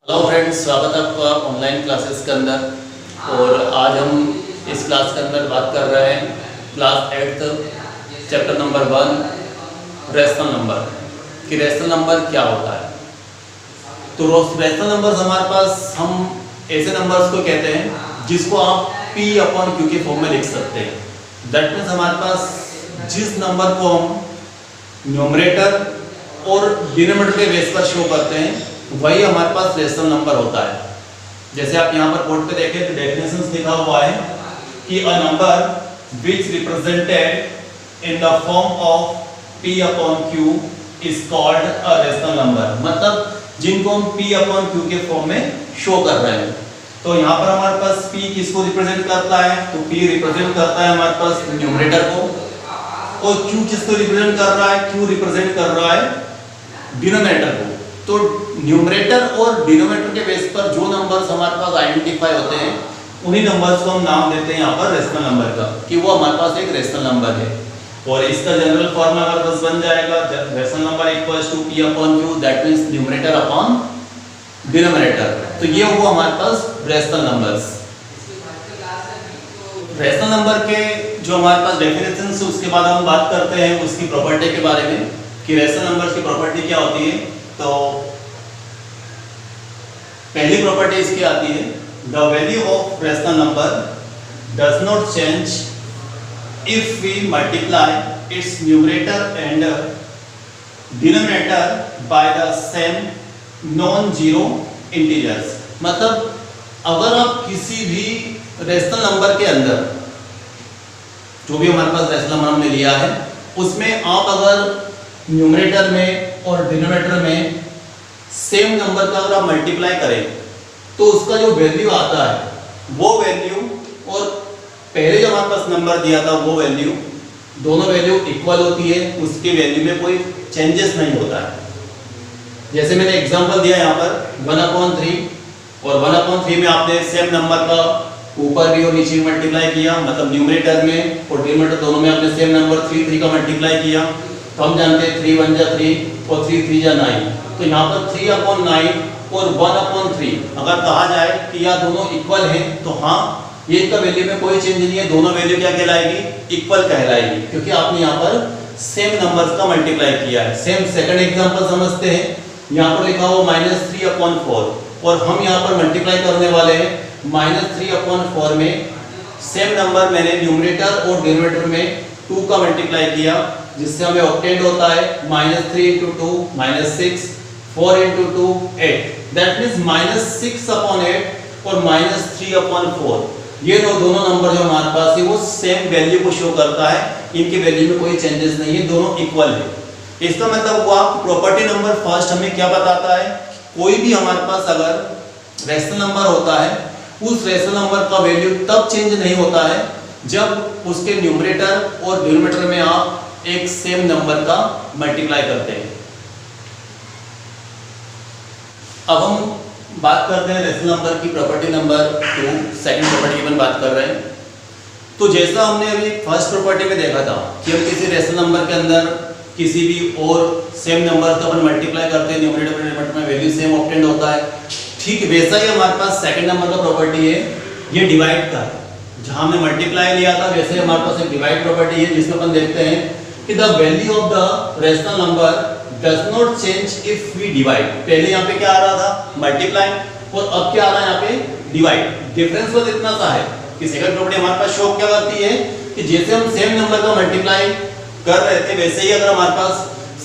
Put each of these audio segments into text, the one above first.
Hello friends, स्वागत है आपका ऑनलाइन क्लासेस के अंदर। और आज हम इस क्लास के अंदर बात कर रहे हैं class 8th chapter number 1 rational number कि रेशनल नंबर क्या होता है। तो रेशनल नंबर्स हमारे पास हम ऐसे नंबर्स को कहते हैं जिसको आप P/Q के फॉर्म में लिख सकते हैं। दैट मीन्स हमारे पास जिस नंबर को हम न्यूमरेटर और डिनोमिनेटर के बेस पर शो करते हैं वही हमारे पास रेशनल नंबर होता है। जैसे आप यहाँ पर बोर्ड पे देखें तो डेफिनेशंस लिखा हुआ है कि a number which represented in the form of P/Q is called a rational number. मतलब जिनको हम P/Q के फॉर्म में शो कर रहे हैं। तो यहाँ पर हमारे पास P किसको रिप्रेजेंट करता है, तो P रिप्रेजेंट करता है हमारे पास न्यूमरेटर को, और Q किसको रिप्रेजेंट कर रहा है, Q रिप्रेजेंट कर रहा है डिनोमिनेटर को। तो न्यूमरेटर और डिनोमिनेटर के बेस पर जो नंबर्स हमारे पास आइडेंटिफाई होते हैं उन्हीं नंबर्स को हम नाम देते हैं यहाँ पर रेशनल नंबर का, कि वो हमारे पास एक रेशनल नंबर है। और इसका जनरल फॉर्मूला अगर बस बन जाएगा rational number equals to P/Q, that means numerator upon denominator. तो ये हुआ हमारे पास रेशनल नंबर्स। रेशनल नंबर के जो हमारे पास डेफिनेशंस है उसके बाद हम बात करते हैं उसकी प्रॉपर्टी के बारे में कि रेशनल नंबर्स की प्रॉपर्टी क्या होती है। तो पहली प्रॉपर्टी इसकी आती है the value of rational number does not change if we multiply its numerator and denominator by the same non zero integers. मतलब अगर आप किसी भी रेशनल नंबर के अंदर जो भी हमारे पास रेशनल नंबर हमने लिया है उसमें आप अगर न्यूमरेटर में और डिनोमिनेटर में सेम नंबर का अगर आप मल्टीप्लाई करें तो उसका जो वैल्यू आता है वो वैल्यू और पहले जो हमारे पास नंबर दिया था वो वैल्यू, दोनों वैल्यू इक्वल होती है, उसके वैल्यू में कोई चेंजेस नहीं होता है। जैसे मैंने एग्जांपल दिया यहाँ पर 1/3 और 1/3 में आपने सेम नंबर का ऊपर भी और नीचे भी मल्टीप्लाई किया, मतलब न्यूमरेटर में और डिनोमिनेटर दोनों में आपने सेम नंबर 3 का मल्टीप्लाई किया। तो हम जानते हैं 3 1 जा 3 और 3 3 जा 9। तो यहाँ पर 3/9 और 1/3 अगर कहा जाए कि यह दोनों इक्वल हैं तो हाँ, ये इनका वैल्यू में कोई चेंज नहीं है, दोनों वैल्यू क्या कहलाएगी, इक्वल कहलाएगी, क्योंकि आपने यहाँ पर सेम नंबर्स का मल्टीप्लाई किया है। सेम सेकंड एग्जांपल समझते हैं। यहाँ पर लिखा हुआ -3/4 और हम यहाँ पर मल्टीप्लाई करने वाले हैं -3/4 में सेम नंबर मैंने न्यूमरेटर और डिनोमिनेटर में 2 का मल्टीप्लाई किया, जिससे हमें ऑब्टेन्ड होता है -3 × 2 -6, 4 × 2 8, दैट मींस -6/8 और -3/4। ये दोनों नंबर जो हमारे पास है वो सेम वैल्यू को शो करता है, इनके वैल्यू में कोई चेंजेस नहीं है, दोनों इक्वल है। इसका मतलब हुआ प्रॉपर्टी नंबर फर्स्ट हमें क्या बताता है, कोई भी हमारे पास अगर रेशनल नंबर होता है उस रेशनल नंबर का वैल्यू तब चेंज नहीं होता है जब उसके न्यूमरेटर और डिनोमिनेटर में आप एक सेम नंबर का मल्टीप्लाई करते हैं। अब हम बात करते हैं रेशनल नंबर की प्रॉपर्टी नंबर 2, सेकंड प्रॉपर्टी की बात कर रहे हैं। तो जैसा हमने अभी फर्स्ट प्रॉपर्टी में देखा था कि हम किसी रेशनल नंबर के अंदर किसी भी और सेम नंबर का अपन मल्टीप्लाई करते हैं, न्यूमरेटर और डिनोमिनेटर में वैल्यू सेम ऑब्टेन्ड होता है, ठीक वैसा ही हमारे पास सेकंड नंबर का प्रॉपर्टी है, ये डिवाइड का है। जहां हमने मल्टीप्लाई लिया था वैसे हमारे पास एक डिवाइड प्रॉपर्टी है जिसमें अपन देखते हैं कि the value of the rational number does not change if we divide. पहले यहाँ पे क्या आ रहा था, मल्टीप्लाई, और अब क्या आ रहा है यहाँ पे डिवाइड। डिफरेंस बस इतना सा है कि सेकंड प्रॉपर्टी हमारे पास शो क्या करती है कि जैसे हम सेम नंबर का मल्टीप्लाई कर रहे थे वैसे ही अगर हमारे पास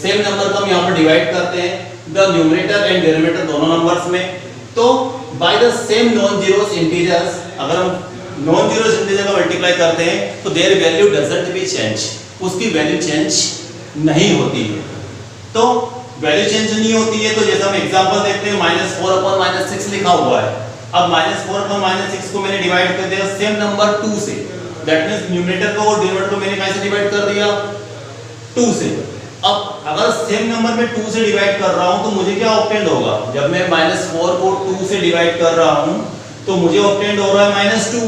सेम नंबर को हम यहाँ पर डिवाइड करते हैं द न्यूमरेटर एंड डिनोमिनेटर दोनों नंबर्स में, तो bye the same non zeros integers, अगर हम नॉन जीरोस इंटीजर का मल्टीप्लाई करते हैं तो their value doesn't B change, उसकी वैल्यू चेंज नहीं होती है। तो वैल्यू चेंज नहीं होती है तो जैसे हम एग्जांपल देखते हैं -4/-6 लिखा हुआ है। अब -4/-6 को मैंने डिवाइड कर दिया सेम नंबर 2 से, दैट मींस न्यूमरेटर को और डिनोमिनेटर को मैंने कैसे डिवाइड कर दिया, 2 से। अब अगर सेम नंबर में 2 से डिवाइड कर रहा हूं तो मुझे क्या ऑब्टेन्ड होगा, जब मैं -4 को 2 से डिवाइड कर रहा हूं तो मुझे ऑब्टेन्ड हो रहा है -2,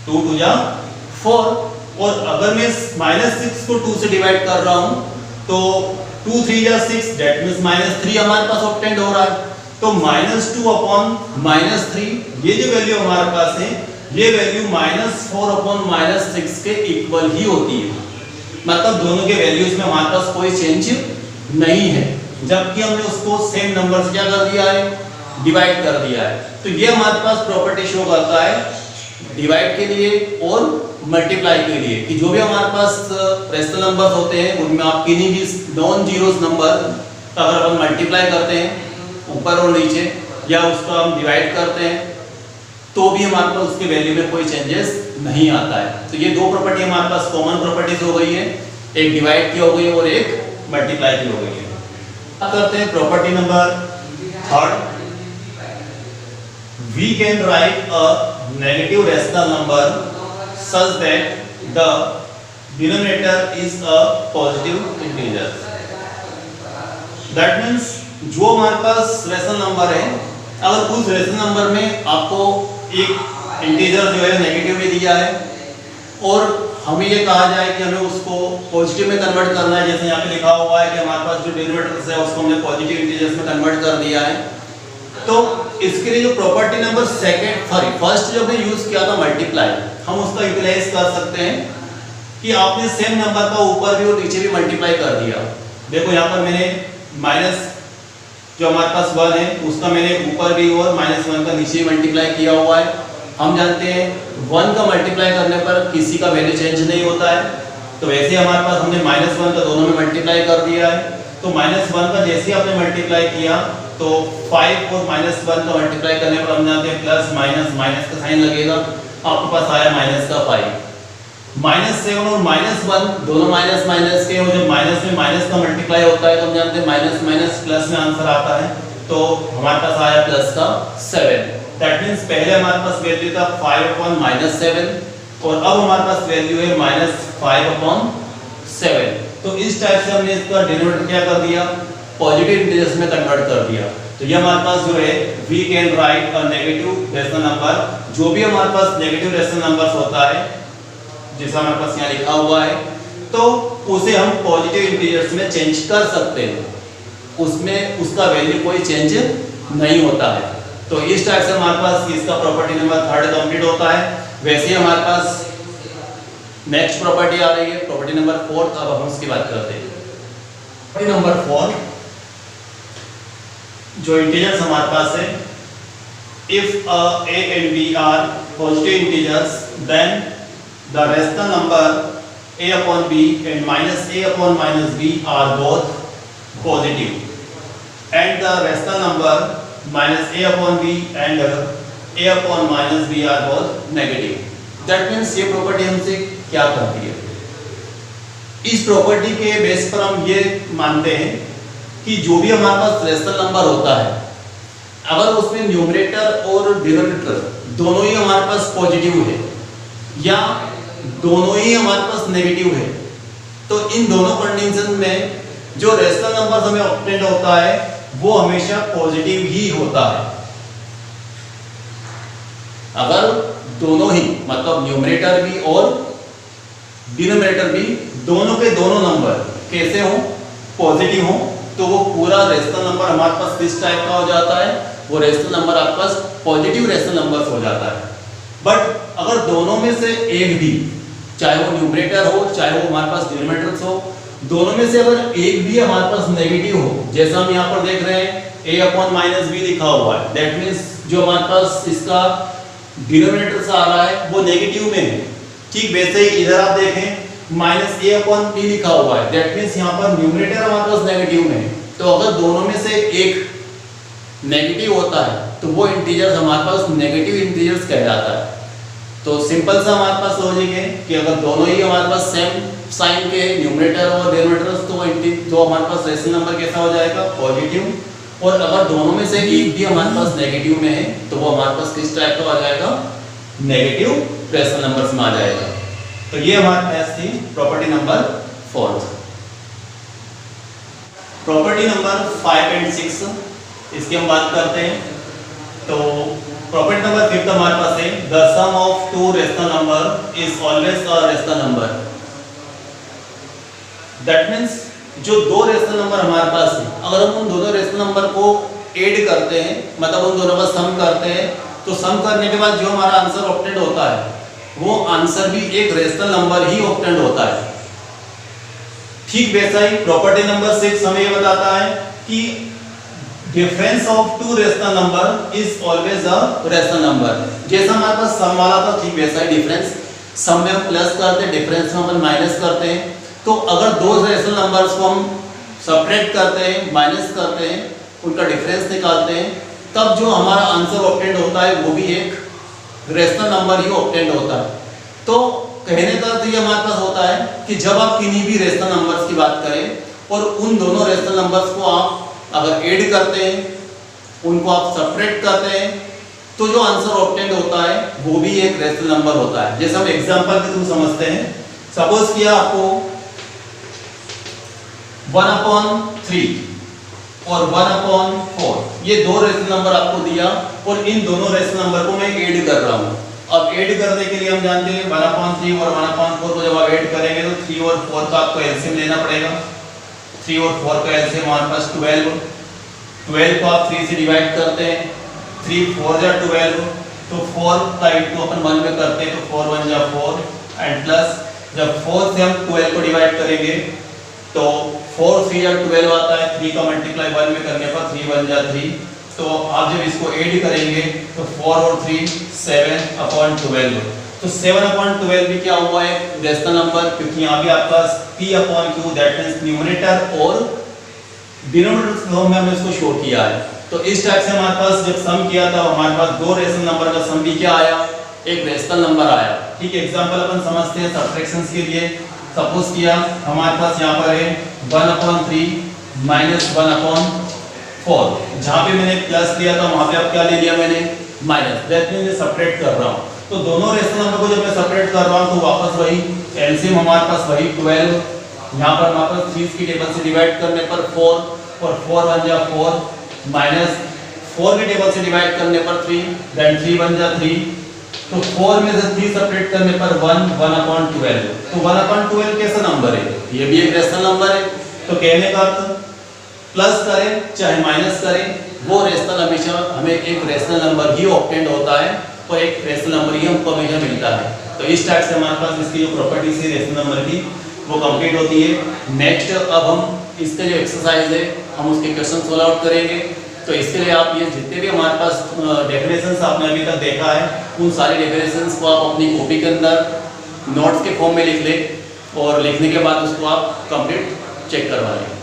2 2 जा 4, और अगर मैं -6 को 2 से डिवाइड कर रहा हूं तो 2 3 जा 6, दैट मींस -3 हमारे पास ऑब्टेन्ड हो रहा है। तो -2 अपॉन -3 ये जो वैल्यू हमारे पास है ये वैल्यू -4 अपॉन -6 के इक्वल ही होती है। मतलब दोनों के वैल्यूज में हमारे पास कोई चेंज नहीं है, जबकि हमने उसको सेम नंबर से क्या कर दिया है, डिवाइड कर दिया है। तो ये हमारे पास प्रॉपर्टी शो करता है डिवाइड के लिए और मल्टीप्लाई के लिए कि जो भी हमारे पास रेशनल नंबर्स होते हैं उनमें आप किन्हीं भी नॉन जीरोस नंबर का अगर अपन मल्टीप्लाई करते हैं ऊपर और नीचे या उसको हम डिवाइड करते हैं तो भी हमारे पास उसके वैल्यू में कोई चेंजेस नहीं आता है। तो ये दो प्रॉपर्टी हमारे पास कॉमन प्रॉपर्टीज हो गई है, एक डिवाइड की हो गई और एक मल्टीप्लाई की हो गई है। अब करते हैं property number third. We can write a negative rational number such that the denominator is a positive integer. That means जो हमारे पास रेशनल नंबर है, अगर उस रेशनल नंबर में आपको एक इंटीजर जो है नेगेटिव में दिया है और हमें ये कहा जाए कि हमें उसको पॉजिटिव में कन्वर्ट करना है, जैसे यहाँ पे लिखा हुआ है कि हमारे पास जो डिनोमिनेटर है उसको हमने पॉजिटिव इंटीजर्स में कन्वर्ट कर दिया है। तो इसके लिए जो प्रॉपर्टी नंबर फर्स्ट जो हमने यूज किया था मल्टीप्लाई, हम उसका यूटिलाइज कर सकते हैं कि आपने सेम नंबर का ऊपर भी और नीचे भी मल्टीप्लाई कर दिया। देखो यहाँ पर मैंने माइनस जो हमारे पास 1 है उसका मैंने ऊपर भी और -1 का नीचे मल्टीप्लाई किया हुआ है। हम जानते हैं 1 का मल्टीप्लाई करने पर किसी का वैल्यू चेंज नहीं होता है, तो वैसे हमारे पास हमने -1 का दोनों में मल्टीप्लाई कर दिया है। तो -1 का जैसे आपने मल्टीप्लाई किया तो 5 और -1 का मल्टीप्लाई करने पर हम जानते हैं प्लस माइनस का साइन लगेगा, आपके पास आया माइनस का 5। -7 और -1 दोनों माइनस के, और जब माइनस में माइनस का मल्टीप्लाई होता है तो हम जानते हैं माइनस प्लस में आंसर आता है, तो हमारे पास आया प्लस का 7। दैट मींस पहले हमारे पास वैल्यू था 5/-7 और अब हमारे पास वैल्यू है -5/7। तो इस टाइप से हमने इसका डिनोमिनेटर क्या कर दिया, पॉजिटिव इंटीजर्स में कन्वर्ट कर दिया। तो ये हमारे पास जो है we can write a negative rational number, जो भी हमारे पास नेगेटिव रेशनल नंबर्स होता है जैसा हमारे पास यहाँ लिखा हुआ है, तो उसे हम पॉजिटिव इंटीजर्स में चेंज कर सकते हैं, उसमें उसका वैल्यू कोई चेंज नहीं होता है। तो इस टाइप से हमारे पास इसका प्रॉपर्टी नंबर थर्ड कंप्लीट होता है। वैसे ही हमारे पास नेक्स्ट प्रॉपर्टी आ रही है प्रॉपर्टी नंबर फोर्थ, अब हम उसकी बात करते हैं। प्रॉपर्टी नंबर 4 जो इंटीजर्स हमारे पास है, if a and b are positive integers then the rational number a upon b and -a upon -b are both positive and the rational number -a upon b and a upon -b are both negative. That means ये property हमसे क्या कहती है, इस property के base पर हम ये मानते हैं कि जो भी हमारे पास रेशनल नंबर होता है अगर उसमें न्यूमरेटर और डिनोमिनेटर दोनों ही हमारे पास पॉजिटिव है या दोनों ही हमारे पास नेगेटिव है, तो इन दोनों कंडीशन में जो रेशनल नंबर हमें ऑब्टेन होता है वो हमेशा पॉजिटिव ही होता है। अगर दोनों ही मतलब न्यूमरेटर भी और डिनोमिनेटर भी दोनों के दोनों नंबर कैसे हो, पॉजिटिव हो, तो वो पूरा रेशनल नंबर हमारे पास किस टाइप का हो जाता है, वो रेशनल नंबर आपके पास पॉजिटिव रेशनल नंबर हो जाता है। बट अगर दोनों में से एक भी, चाहे वो न्यूमरेटर हो चाहे वो हमारे पास डिनोमिनेटर हो, दोनों में से अगर एक भी हमारे पास नेगेटिव हो, जैसा हम यहाँ पर देख रहे हैं a/-b लिखा हुआ है, दैट मीन्स जो हमारे पास इसका डिनोमिनेटर से आ रहा है वो नेगेटिव में है। ठीक वैसे ही इधर आप देखें -a/b लिखा हुआ है, दैट मीन्स यहाँ पर न्यूमरेटर हमारे पास नेगेटिव में है। तो अगर दोनों में से एक नेगेटिव होता है तो वो इंटीजर्स हमारे पास नेगेटिव इंटीजर्स कहलाता है। तो सिंपल सा हमारे पास लॉजिक है कि अगर दोनों ही हमारे पास सेम साइन के न्यूमरेटर और डिनोमिनेटर तो हमारे पास रेशनल नंबर कैसा हो जाएगा, पॉजिटिव। और अगर दोनों में से एक भी हमारे पास नेगेटिव में है तो वो हमारे पास किस टाइप का आ जाएगा, नेगेटिव रेशनल नंबर्स में आ जाएगा। तो ये हमारे पास थी property number 4। Property number 5 and 6 इसकी हम बात करते हैं। तो प्रॉपर्टी नंबर 5 हमारे पास है the sum of two rational number is always a rational number. That means जो दो रेशनल नंबर हमारे पास है, अगर हम उन दोनों रेशनल नंबर को ऐड करते हैं, मतलब उन दोनों का सम करते हैं, तो सम करने के बाद जो हमारा आंसर ऑब्टेंड होता है वो आंसर भी एक रेशनल नंबर ही ऑब्टेंड होता है। ठीक वैसा ही प्रॉपर्टी नंबर 6 हमें ये बताता है कि difference of two rational number is always a rational number. जैसा हमारे पास सम वाला था ठीक वैसा ही डिफरेंस, सम में हम प्लस करते हैं, डिफरेंस में अपन माइनस करते हैं। तो अगर दो रेशनल नंबर्स को हम सब्ट्रैक्ट करते हैं, माइनस करते हैं, उनका डिफरेंस निकालते हैं, तब जो हमारा आंसर ऑब्टेंड होता है वो भी एक रेशनल नंबर ही ऑब्टेंड होता है। तो कहने का अर्थ ये हमारे पास होता है कि जब आप किन्हीं भी रेशनल नंबर्स की बात करें और उन दोनों रेशनल नंबर्स को आप अगर ऐड करते हैं, उनको आप सब्ट्रैक्ट करते हैं, तो जो आंसर ऑब्टेंड होता है वो भी एक रेशनल नंबर होता है। जैसे हम एग्जांपल के थ्रू समझते हैं। सपोज किया आपको 1/3 और 1/4 ये दो रेशनल नंबर आपको दिया और इन दोनों रेशनल नंबर को मैं ऐड कर रहा हूँ। अब ऐड करने के लिए हम जानते हैं 1/3 और 1/4 को जब आप ऐड करेंगे तो 3 और 4 का आपको एलसीएम लेना पड़ेगा। 3 और 4 का एलसीएम हमारे पास 12 को आप 3 से डिवाइड करते हैं, 3 4 जा 12, तो 4 का 8 को अपन 1 में करते हैं तो 4 1 जा 4 एंड प्लस जब 4 से हम 12 को डिवाइड करेंगे तो 4 3 जा 12 आता है, 3 का मल्टीप्लाई 1 में करने पर 3 1 जा 3। तो आप जब इसको ऐड करेंगे तो 4 और 3 7/12, तो 7/12 भी क्या हुआ है रेशनल नंबर, क्योंकि यहाँ भी आपका p/q दैट मींस न्यूमरेटर और डिनोमिनेटर फॉर्म में हमने इसको शो किया है। तो इस टाइप से हमारे पास जब सम किया था हमारे पास दो रेशनल नंबर का सम भी क्या आया, एक रेशनल नंबर आया। ठीक है, एग्जांपल अपन समझते हैं सब्ट्रैक्शंस के लिए। सपोज किया हमारे पास यहाँ पर है 1/3 माइनस 1/4, जहाँ पे मैंने प्लस लिया था वहाँ पे अब क्या ले लिया मैंने माइनस, दैट मींस मैं सब्ट्रैक्ट कर रहा हूँ। तो दोनों रेशनल नंबर को जब मैं सब्ट्रैक्ट कर रहा हूँ तो वापस वही एलसीएम हमारे पास वही 12, यहाँ पर हमारे पास 3 की टेबल से डिवाइड करने पर 4 और 4 1 जा 4 माइनस 4 की टेबल से डिवाइड करने पर 3 देन 3 1 जा 3, तो 4 में से 3 सब्ट्रैक्ट करने पर 1/12। तो 1/12 कैसा नंबर है, ये भी एक रेशनल नंबर है। तो कहने का अर्थ प्लस करें चाहे माइनस करें वो रेशनल हमेशा हमें एक रेशनल नंबर ही ऑब्टेंड होता है और एक रेशनल नंबर ही हमको हमेशा मिलता है। तो इस टाइप से हमारे पास इसकी जो प्रॉपर्टीज है रेशनल नंबर की वो कंप्लीट होती है। नेक्स्ट अब हम इसके जो एक्सरसाइज है हम उसके क्वेश्चन सोल्व आउट करेंगे। तो इसके लिए आप ये जितने भी हमारे पास डेफिनेशंस आपने अभी तक देखा है उन सारे डेफिनेशंस को आप अपनी कॉपी के अंदर नोट्स के फॉर्म में लिख लें और लिखने के बाद उसको आप कंप्लीट चेक करवा लें।